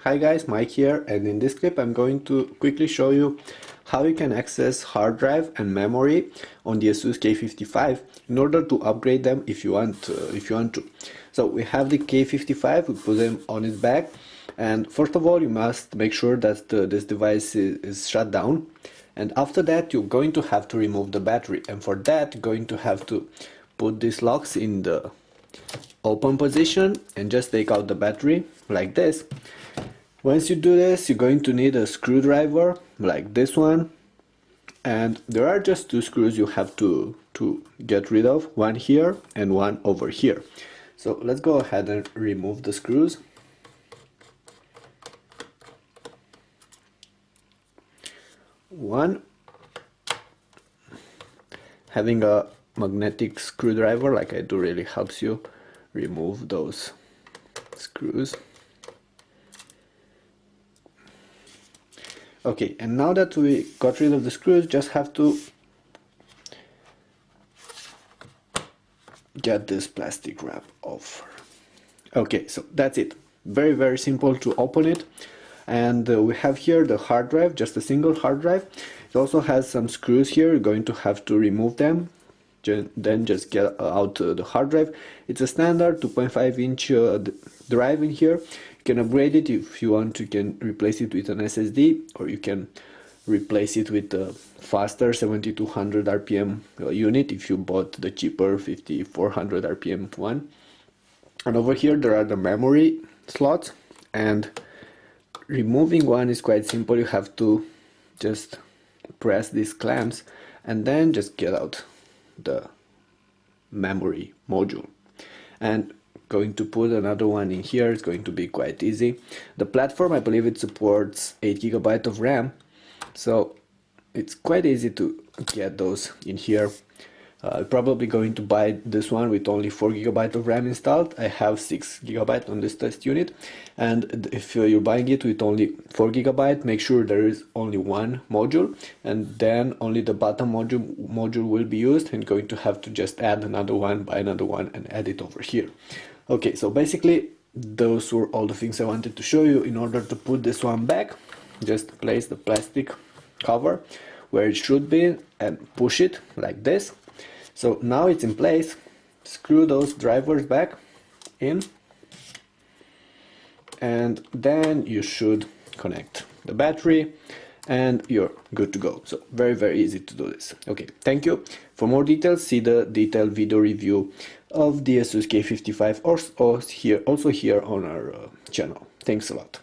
Hi guys, Mike here, and in this clip I'm going to quickly show you how you can access hard drive and memory on the Asus K55 in order to upgrade them if you want to. So we have the K55, we put them on its back, and first of all you must make sure that this device is shut down, and after that you're going to have to remove the battery, and for that you're going to have to put these locks in the open position and just take out the battery like this. Once you do this, you're going to need a screwdriver like this one, and there are just two screws you have to get rid of, one here and one over here. So let's go ahead and remove the screws. One, having a magnetic screwdriver like I do really helps you remove those screws. Okay, and now that we got rid of the screws, just have to get this plastic wrap off. Okay, so that's it. Very simple to open it. And we have here the hard drive, just a single hard drive. It also has some screws here. You're going to have to remove them. Then just get out the hard drive. It's a standard 2.5-inch drive in here. You can upgrade it if you want. You can replace it with an SSD, or you can replace it with a faster 7200 RPM unit if you bought the cheaper 5400 RPM one. And over here there are the memory slots, and removing one is quite simple. You have to just press these clamps and then just get out the memory module, and going to put another one in here is going to be quite easy. The platform, I believe it supports 8 GB of RAM, so it's quite easy to get those in here. Probably going to buy this one with only 4 GB of RAM installed. I have 6 GB on this test unit, and if you're buying it with only 4 GB, make sure there is only one module, and then only the bottom module will be used, and going to have to just add another one, buy another one, and add it over here. Okay, so basically those were all the things I wanted to show you. In order to put this one back, just place the plastic cover where it should be and push it like this. So now it's in place. Screw those drivers back in, and then you should connect the battery and you're good to go. So very easy to do this. Okay, thank you. For more details, see the detailed video review of the Asus K55 also here on our channel. Thanks a lot.